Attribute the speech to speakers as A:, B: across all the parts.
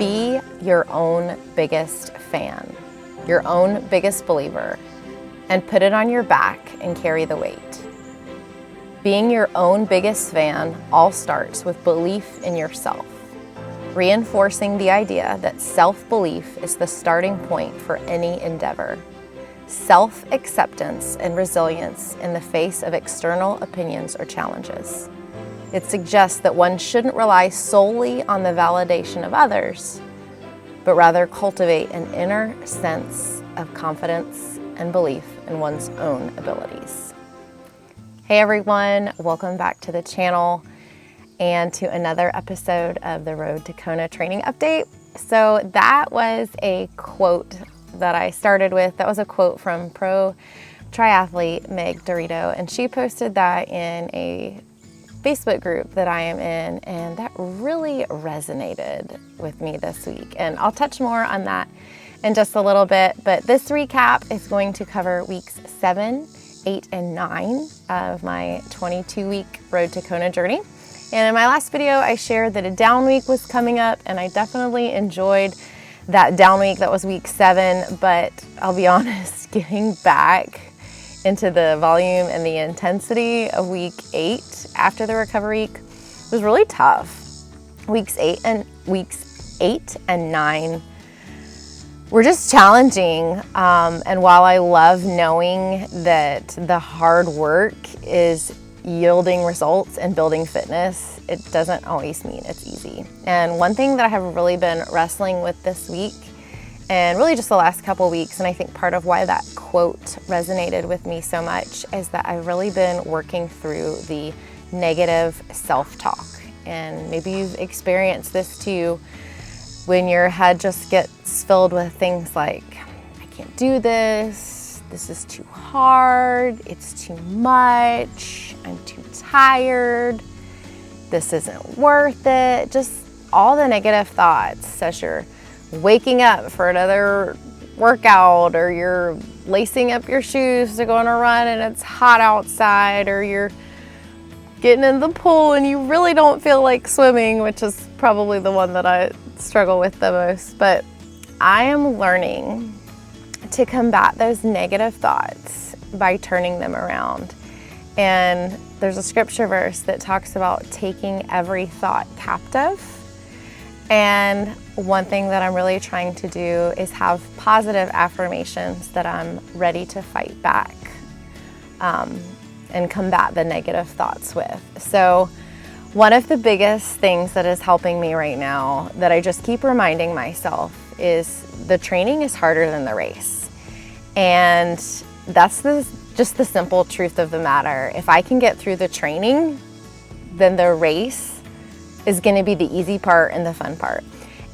A: Be your own biggest fan, your own biggest believer, and put it on your back and carry the weight. Being your own biggest fan all starts with belief in yourself, reinforcing the idea that self-belief is the starting point for any endeavor. Self-acceptance and resilience in the face of external opinions or challenges. It suggests that one shouldn't rely solely on the validation of others, but rather cultivate an inner sense of confidence and belief in one's own abilities. Hey everyone, welcome back to the channel and to another episode of the Road to Kona training update. So that was a quote that I started with. That was a quote from pro triathlete Meg Dorito, and she posted that in a Facebook group that I am in, and that really resonated with me this week. And I'll touch more on that in just a little bit, but this recap is going to cover weeks 7, 8, and 9 of my 22-week Road to Kona journey. And in my last video, I shared that a down week was coming up, and I definitely enjoyed that down week. That was week 7, but I'll be honest, getting back into the volume and the intensity of week 8 after the recovery week was really tough. Weeks 8 and 9 were just challenging. And while I love knowing that the hard work is yielding results and building fitness, it doesn't always mean it's easy. And one thing that I have really been wrestling with this week, and really just the last couple weeks, and I think part of why that quote resonated with me so much, is that I've really been working through the negative self-talk. And maybe you've experienced this too, when your head just gets filled with things like, I can't do this, this is too hard, it's too much, I'm too tired, this isn't worth it. Just all the negative thoughts as you're waking up for another workout, or you're lacing up your shoes to go on a run and it's hot outside, or you're getting in the pool and you really don't feel like swimming, which is probably the one that I struggle with the most. But I am learning to combat those negative thoughts by turning them around. And there's a scripture verse that talks about taking every thought captive. And one thing that I'm really trying to do is have positive affirmations that I'm ready to fight back and combat the negative thoughts with. So one of the biggest things that is helping me right now, that I just keep reminding myself, is the training is harder than the race. And that's just the simple truth of the matter. If I can get through the training, then the race is going to be the easy part and the fun part.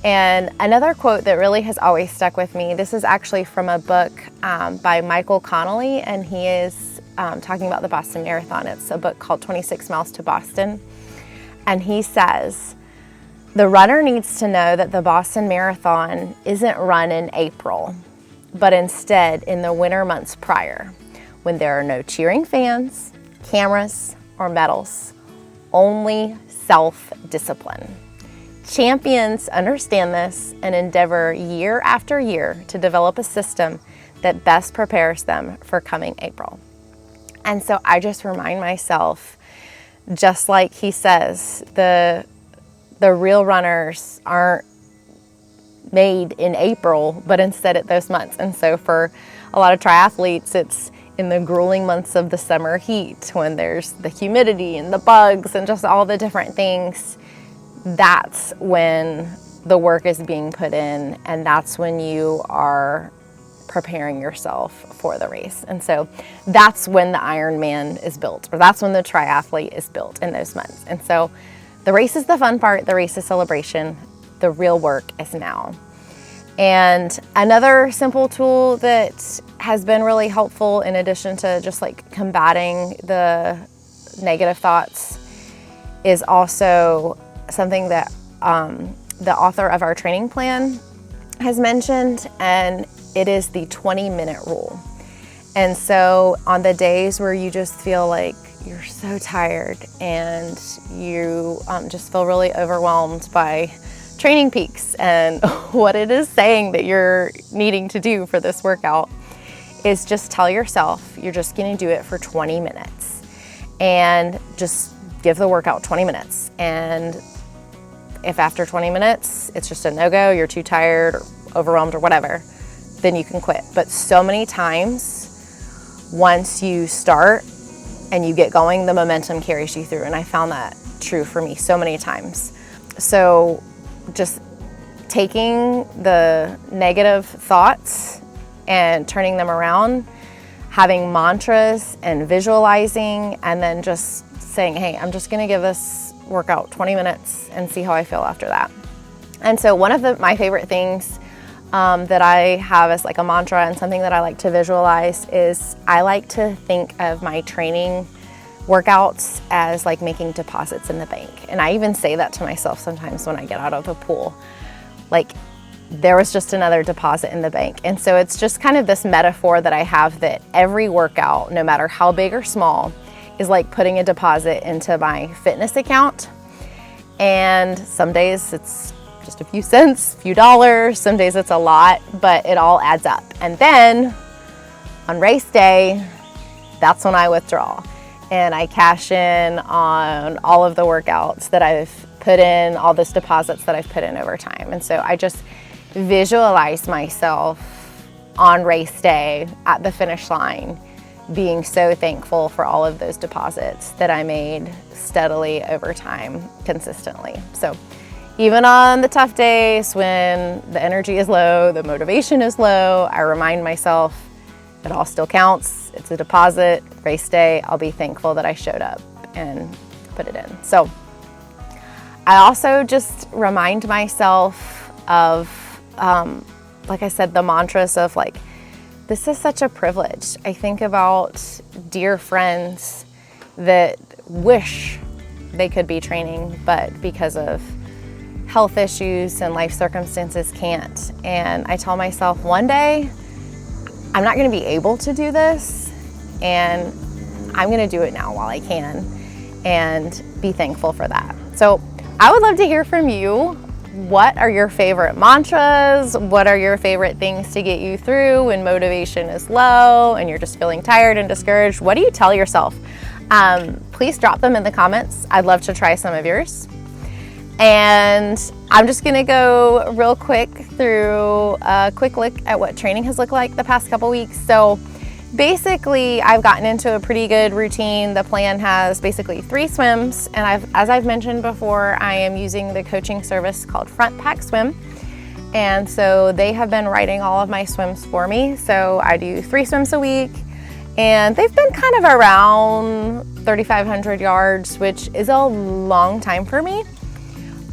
A: And another quote that really has always stuck with me, this is actually from a book by Michael Connolly, and he is talking about the Boston Marathon. It's a book called 26 Miles to Boston. And he says, the runner needs to know that the Boston Marathon isn't run in April, but instead in the winter months prior, when there are no cheering fans, cameras, or medals, only self-discipline. Champions understand this and endeavor year after year to develop a system that best prepares them for coming April. And so I just remind myself, just like he says, the real runners aren't made in April, but instead at those months. And so for a lot of triathletes, it's in the grueling months of the summer heat, when there's the humidity and the bugs and just all the different things. That's when the work is being put in, and that's when you are preparing yourself for the race. And so that's when the Ironman is built, or that's when the triathlete is built, in those months. And so the race is the fun part, the race is celebration, the real work is now. And another simple tool that has been really helpful, in addition to just like combating the negative thoughts, is also something that the author of our training plan has mentioned, and it is the 20-minute rule. And so on the days where you just feel like you're so tired and you just feel really overwhelmed by training peaks and what it is saying that you're needing to do for this workout is just tell yourself you're just going to do it for 20 minutes and just give the workout 20 minutes. And if after 20 minutes it's just a no-go, you're too tired or overwhelmed or whatever, then you can quit. But so many times once you start and you get going, the momentum carries you through. And I found that true for me so many times. So just taking the negative thoughts and turning them around, having mantras and visualizing, and then just saying, hey, I'm just gonna give this workout 20 minutes and see how I feel after that. And so one of my favorite things that I have as like a mantra and something that I like to visualize is I like to think of my training workouts as like making deposits in the bank. And I even say that to myself sometimes when I get out of the pool. Like, there was just another deposit in the bank. And so it's just kind of this metaphor that I have that every workout, no matter how big or small, is like putting a deposit into my fitness account. And some days it's just a few cents, a few dollars, some days it's a lot, but it all adds up. And then on race day, that's when I withdraw and I cash in on all of the workouts that I've put in, all these deposits that I've put in over time. And so I just visualize myself on race day at the finish line being so thankful for all of those deposits that I made steadily over time, consistently. So even on the tough days when the energy is low, the motivation is low, I remind myself it all still counts. It's a deposit. Race day, I'll be thankful that I showed up and put it in. So I also just remind myself of, like I said, the mantras of like, this is such a privilege. I think about dear friends that wish they could be training, but because of health issues and life circumstances can't. And I tell myself one day, I'm not gonna be able to do this, and I'm gonna do it now while I can and be thankful for that. So I would love to hear from you. What are your favorite mantras? What are your favorite things to get you through when motivation is low and you're just feeling tired and discouraged? What do you tell yourself? Please drop them in the comments. I'd love to try some of yours. And I'm just gonna go real quick through a quick look at what training has looked like the past couple weeks. So basically, I've gotten into a pretty good routine. The plan has basically 3 swims, and as I've mentioned before, I am using the coaching service called Front Pack Swim. And so they have been writing all of my swims for me. So I do 3 swims a week, and they've been kind of around 3,500 yards, which is a long time for me,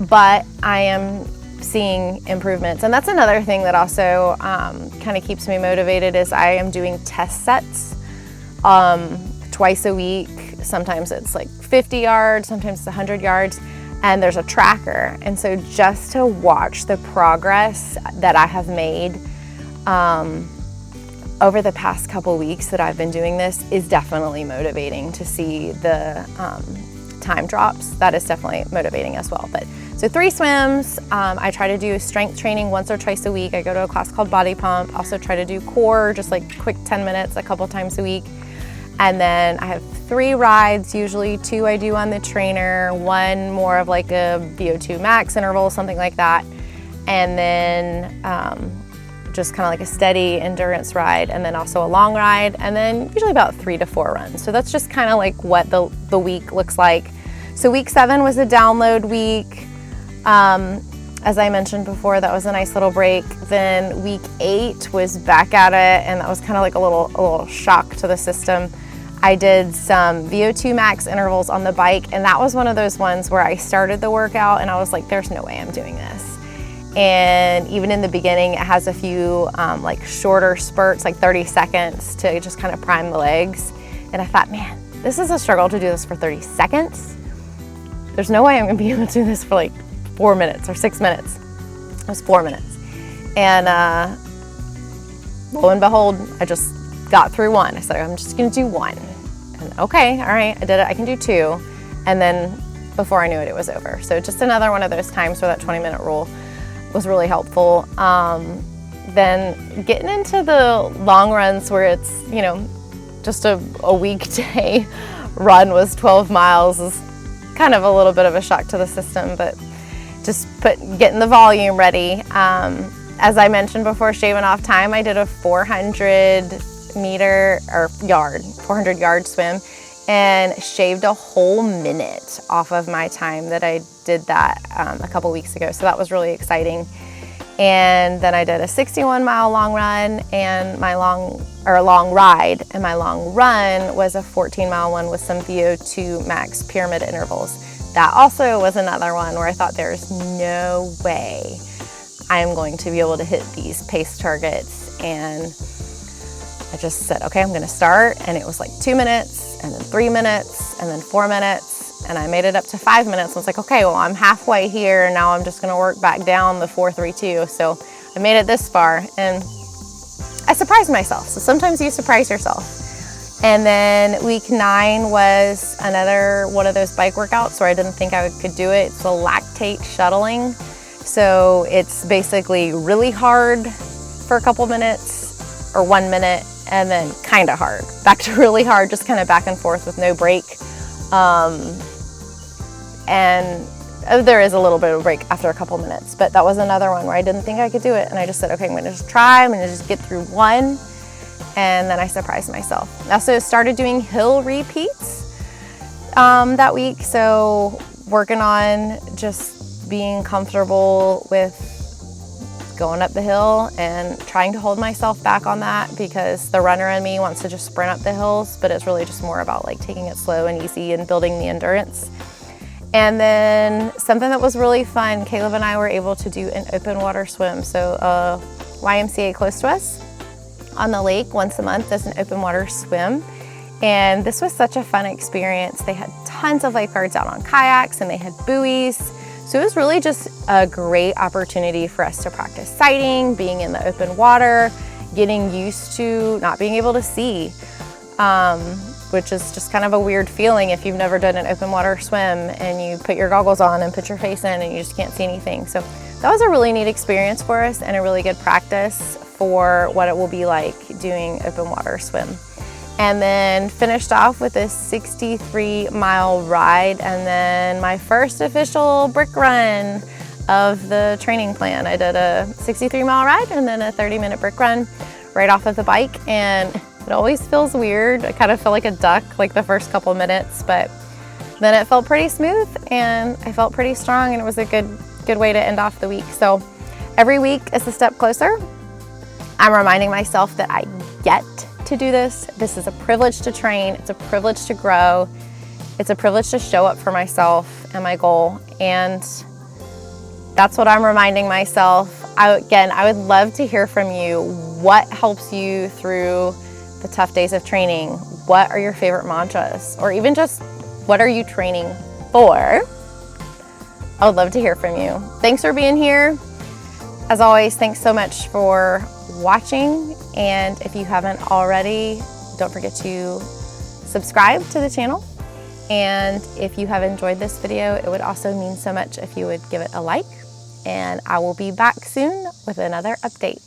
A: but I am seeing improvements. And that's another thing that also kind of keeps me motivated is I am doing test sets twice a week. Sometimes it's like 50 yards, sometimes it's 100 yards, and there's a tracker. And so just to watch the progress that I have made over the past couple weeks that I've been doing this is definitely motivating. To see the time drops, that is definitely motivating as well. But so 3 swims, I try to do strength training once or twice a week. I go to a class called Body Pump. Also try to do core, just like quick 10 minutes a couple times a week. And then I have 3 rides, usually 2 I do on the trainer, 1 more of like a VO2 max interval, something like that. And then just kind of like a steady endurance ride, and then also a long ride, and then usually about 3 to 4 runs. So that's just kind of like what the week looks like. So week 7 was a download week. As I mentioned before, that was a nice little break. Then week 8 was back at it, and that was kind of like a little shock to the system. I did some VO2 max intervals on the bike, and that was one of those ones where I started the workout and I was like, there's no way I'm doing this. And even in the beginning, it has a few like shorter spurts, like 30 seconds to just kind of prime the legs. And I thought, man, this is a struggle to do this for 30 seconds. There's no way I'm gonna be able to do this for like 4 minutes or 6 minutes. It was 4 minutes. And lo and behold, I just got through 1. I said, I'm just gonna do 1. And okay, all right, I did it, I can do 2. And then before I knew it, it was over. So just another one of those times where that 20-minute rule was really helpful. Then getting into the long runs where it's, you know, just a weekday run was 12 miles is kind of a little bit of a shock to the system, but just getting the volume ready. As I mentioned before, shaving off time, I did a 400 yard swim and shaved a whole minute off of my time that I did that a couple weeks ago. So that was really exciting. And then I did a 61-mile long run and my long ride, and my long run was a 14-mile one with some VO2 max pyramid intervals. That also was another one where I thought there's no way I'm going to be able to hit these pace targets. And I just said, okay, I'm gonna start. And it was like 2 minutes, and then 3 minutes, and then 4 minutes. And I made it up to 5 minutes. I was like, okay, well, I'm halfway here, and now I'm just gonna work back down the 4-3-2. So I made it this far, and I surprised myself. So sometimes you surprise yourself. And then week 9 was another one of those bike workouts where I didn't think I could do it. It's a lactate shuttling. So it's basically really hard for a couple minutes or 1 minute, and then kind of hard, back to really hard, just kind of back and forth with no break. And there is a little bit of a break after a couple minutes, but that was another one where I didn't think I could do it. And I just said, okay, I'm gonna just try, I'm gonna just get through one. And then I surprised myself. I also started doing hill repeats that week. So working on just being comfortable with going up the hill and trying to hold myself back on that, because the runner in me wants to just sprint up the hills, but it's really just more about like taking it slow and easy and building the endurance. And then something that was really fun, Caleb and I were able to do an open water swim. So YMCA close to us on the lake once a month does an open water swim. And this was such a fun experience. They had tons of lifeguards out on kayaks, and they had buoys. So it was really just a great opportunity for us to practice sighting, being in the open water, getting used to not being able to see, which is just kind of a weird feeling if you've never done an open water swim and you put your goggles on and put your face in and you just can't see anything. So that was a really neat experience for us and a really good practice for what it will be like doing open water swim. And then finished off with a 63-mile ride, and then my first official brick run of the training plan. I did a 63-mile ride and then a 30-minute brick run right off of the bike, and it always feels weird. I kind of feel like a duck like the first couple minutes, but then it felt pretty smooth and I felt pretty strong, and it was a good way to end off the week. So every week is a step closer. I'm reminding myself that I get to do this. This is a privilege to train. It's a privilege to grow. It's a privilege to show up for myself and my goal. And that's what I'm reminding myself. I would love to hear from you. What helps you through the tough days of training? What are your favorite mantras? Or even just what are you training for? I would love to hear from you. Thanks for being here. As always, thanks so much for watching. And if you haven't already, don't forget to subscribe to the channel. And if you have enjoyed this video, it would also mean so much if you would give it a like. And I will be back soon with another update.